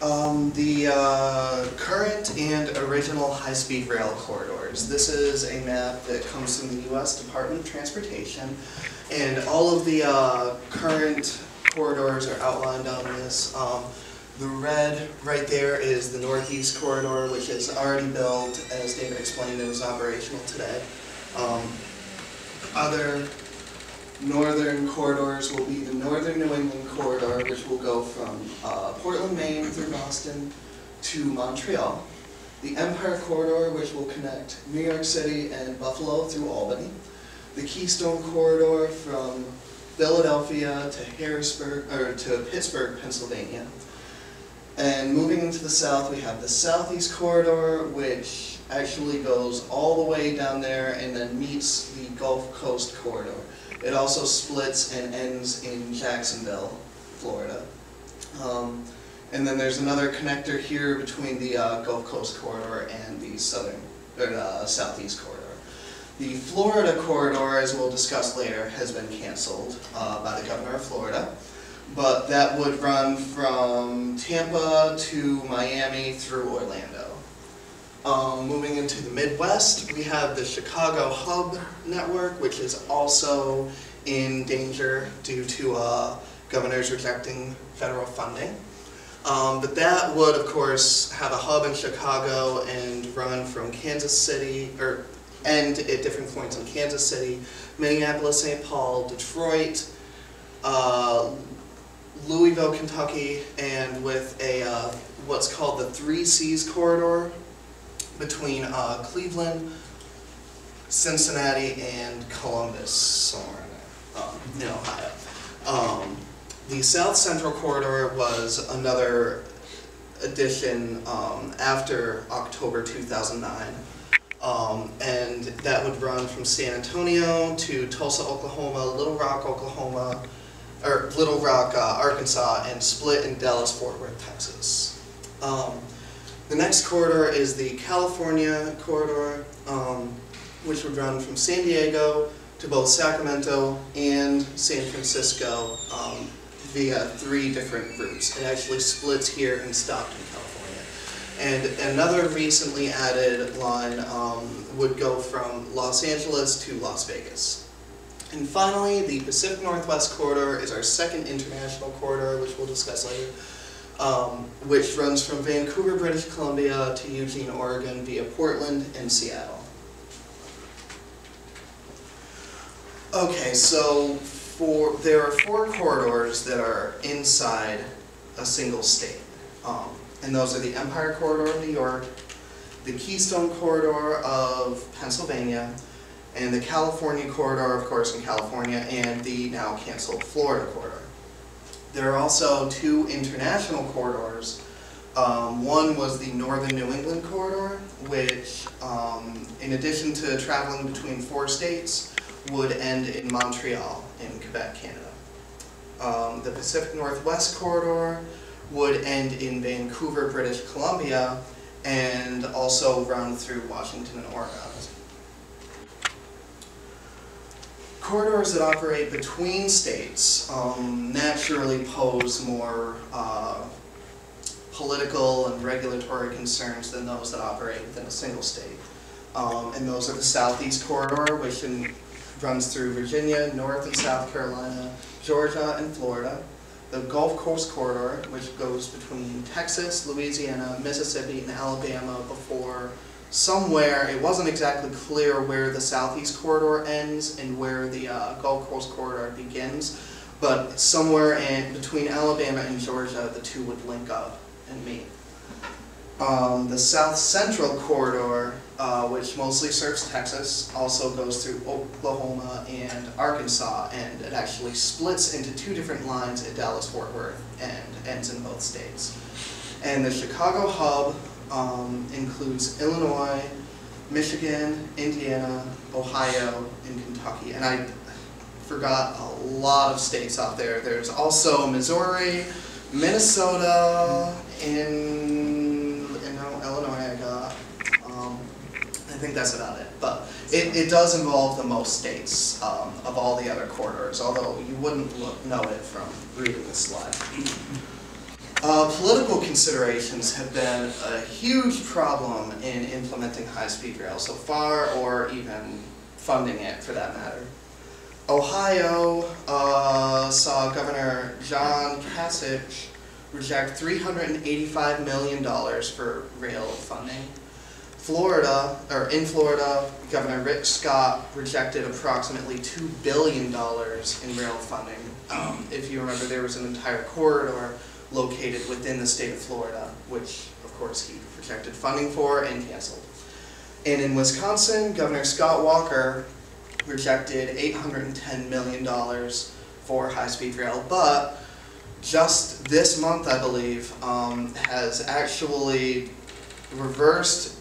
The current and original high-speed rail corridors. This is a map that comes from the U.S. Department of Transportation, and all of the current corridors are outlined on this. The red right there is the Northeast Corridor, which is already built, as David explained, it was operational today. Other northern corridors will be the Northern New England Corridor, which will go from Portland, Maine through Boston to Montreal. The Empire Corridor, which will connect New York City and Buffalo through Albany. The Keystone Corridor from Philadelphia to Pittsburgh, Pennsylvania. And moving into the south, we have the Southeast Corridor, which actually goes all the way down there and then meets the Gulf Coast Corridor. It also splits and ends in Jacksonville, Florida. And then there's another connector here between the Gulf Coast Corridor and the Southeast Corridor. The Florida Corridor, as we'll discuss later, has been canceled by the governor of Florida. But that would run from Tampa to Miami through Orlando. Moving into the Midwest, we have the Chicago Hub network, which is also in danger due to governors rejecting federal funding. But that would, of course, have a hub in Chicago and run from Kansas City, or end at different points in Kansas City, Minneapolis, St. Paul, Detroit, Louisville, Kentucky, and with a what's called the 3 Cs corridor between Cleveland, Cincinnati, and Columbus, somewhere in Ohio. The South Central Corridor was another addition after October 2009. And that would run from San Antonio to Tulsa, Oklahoma, Little Rock, Oklahoma, or Little Rock, Arkansas, and split in Dallas-Fort Worth, Texas. The next corridor is the California Corridor, which would run from San Diego to both Sacramento and San Francisco via 3 different routes. It actually splits here and stopped in California. And another recently added line would go from Los Angeles to Las Vegas. And finally, the Pacific Northwest Corridor is our second international corridor, which we'll discuss later, which runs from Vancouver, British Columbia to Eugene, Oregon via Portland and Seattle. Okay, so there are 4 corridors that are inside a single state. And those are the Empire Corridor of New York, the Keystone Corridor of Pennsylvania, and the California Corridor, of course, in California, and the now canceled Florida Corridor. There are also 2 international corridors. One was the Northern New England Corridor, which, in addition to traveling between 4 states, would end in Montreal in Quebec, Canada. The Pacific Northwest Corridor would end in Vancouver, British Columbia, and also run through Washington and Oregon. Corridors that operate between states naturally pose more political and regulatory concerns than those that operate within a single state. And those are the Southeast Corridor, which runs through Virginia, North and South Carolina, Georgia, and Florida. The Gulf Coast Corridor, which goes between Texas, Louisiana, Mississippi, and Alabama before somewhere, it wasn't exactly clear where the Southeast Corridor ends and where the Gulf Coast Corridor begins, but somewhere between Alabama and Georgia, the 2 would link up and meet. The South Central Corridor, which mostly serves Texas, also goes through Oklahoma and Arkansas, and it actually splits into 2 different lines at Dallas-Fort Worth and ends in both states. And the Chicago Hub includes Illinois, Michigan, Indiana, Ohio, and Kentucky. And I forgot a lot of states out there. There's also Missouri, Minnesota, Illinois I got. I think that's about it. But it does involve the most states of all the other corridors, although you wouldn't know it from reading this slide. Political considerations have been a huge problem in implementing high-speed rail so far, or even funding it for that matter. Ohio saw Governor John Kasich reject $385 million for rail funding. In Florida, Governor Rick Scott rejected approximately $2 billion in rail funding. If you remember, there was an entire corridor located within the state of Florida, which of course he rejected funding for and canceled. And in Wisconsin, Governor Scott Walker rejected $810 million for high-speed rail, but just this month, I believe, has actually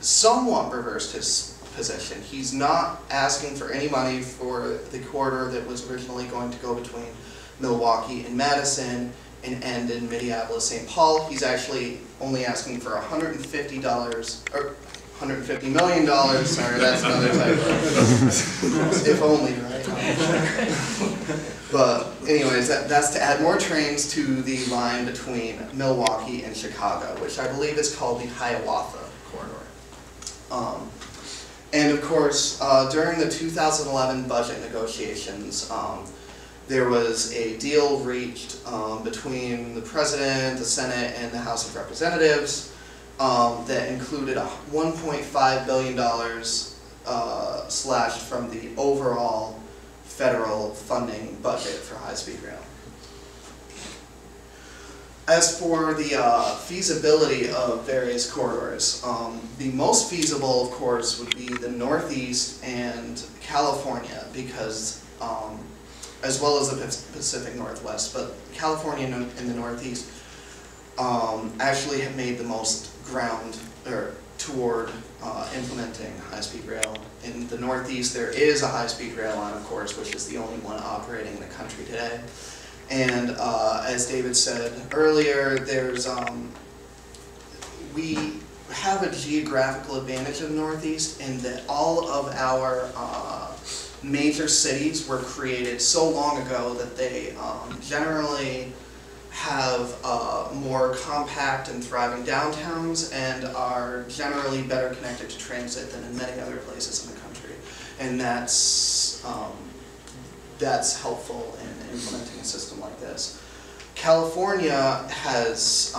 somewhat reversed his position. He's not asking for any money for the corridor that was originally going to go between Milwaukee and Madison and end in Minneapolis, St. Paul. He's actually only asking for $150 million, sorry, that's another typo. If only, right? But anyways, that's to add more trains to the line between Milwaukee and Chicago, which I believe is called the Hiawatha Corridor. And of course, during the 2011 budget negotiations, there was a deal reached between the President, the Senate, and the House of Representatives that included $1.5 billion slashed from the overall federal funding budget for high-speed rail. As for the feasibility of various corridors, the most feasible, of course, would be the Northeast and California, because as well as the Pacific Northwest, but California and the Northeast actually have made the most ground toward implementing high-speed rail. In the Northeast, there is a high-speed rail line, of course, which is the only one operating in the country today. And as David said earlier, we have a geographical advantage in the Northeast in that all of our major cities were created so long ago that they generally have more compact and thriving downtowns and are generally better connected to transit than in many other places in the country. And that's helpful in implementing a system like this. California has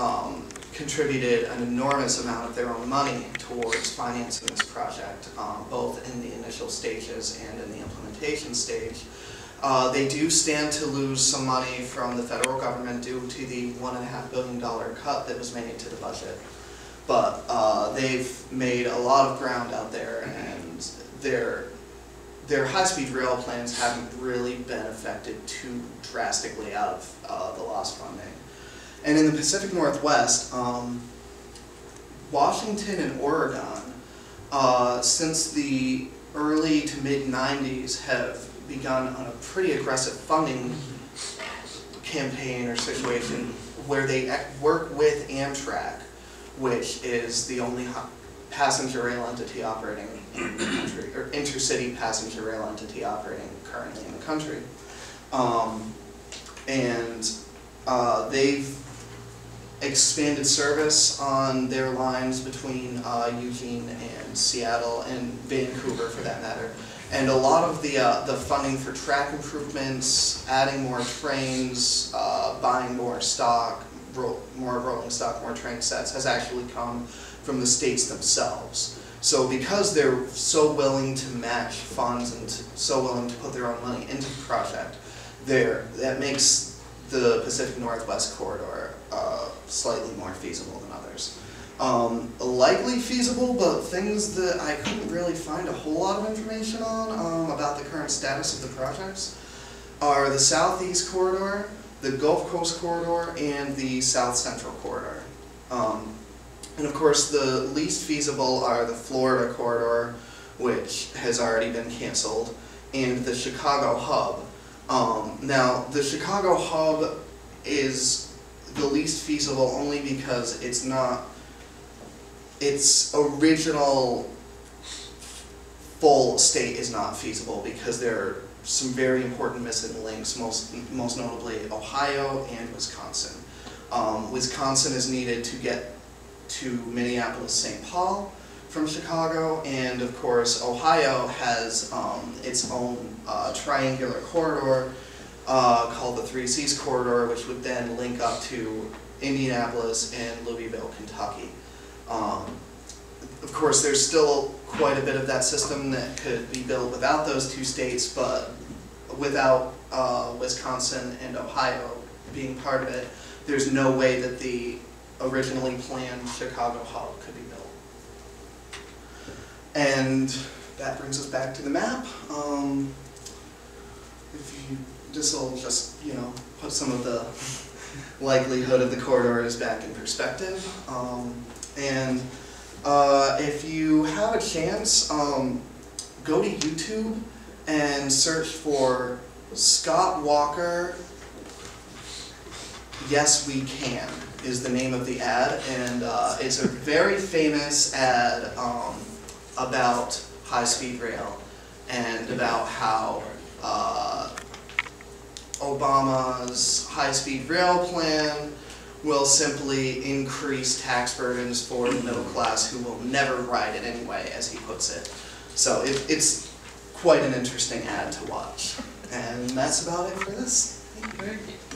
contributed an enormous amount of their own money towards financing this project, both in the initial stages and in the implementation stage. They do stand to lose some money from the federal government due to the $1.5 billion cut that was made to the budget. But they've made a lot of ground out there, and their high-speed rail plans haven't really been affected too drastically out of the lost funding. And in the Pacific Northwest, Washington and Oregon, since the early to mid-90s, have begun on a pretty aggressive funding campaign or situation where they work with Amtrak, which is the only passenger rail entity operating in the country, or intercity passenger rail entity operating currently in the country. They've expanded service on their lines between Eugene and Seattle and Vancouver, for that matter. And a lot of the funding for track improvements, adding more trains, buying more stock, more rolling stock, more train sets, has actually come from the states themselves. So because they're so willing to match funds and so willing to put their own money into the project, that makes the Pacific Northwest corridor slightly more feasible than others. Likely feasible, but things that I couldn't really find a whole lot of information on about the current status of the projects are the Southeast Corridor, the Gulf Coast Corridor, and the South Central Corridor. And of course, the least feasible are the Florida Corridor, which has already been canceled, and the Chicago Hub. Now, the Chicago Hub is the least feasible only because its original full state is not feasible, because there are some very important missing links, most notably Ohio and Wisconsin. Wisconsin is needed to get to Minneapolis-St. Paul from Chicago, and of course Ohio has its own triangular corridor called the Three Seas Corridor, which would then link up to Indianapolis and Louisville, Kentucky. Of course, there's still quite a bit of that system that could be built without those two states, but without Wisconsin and Ohio being part of it, there's no way that the originally planned Chicago hub could be built. And that brings us back to the map. This will just, put some of the likelihood of the corridors back in perspective. If you have a chance, go to YouTube and search for Scott Walker, Yes We Can is the name of the ad, and it's a very famous ad about high-speed rail and about how Obama's high-speed rail plan will simply increase tax burdens for the middle class who will never ride it anyway, as he puts it. So it's quite an interesting ad to watch. And that's about it for this. Thank you.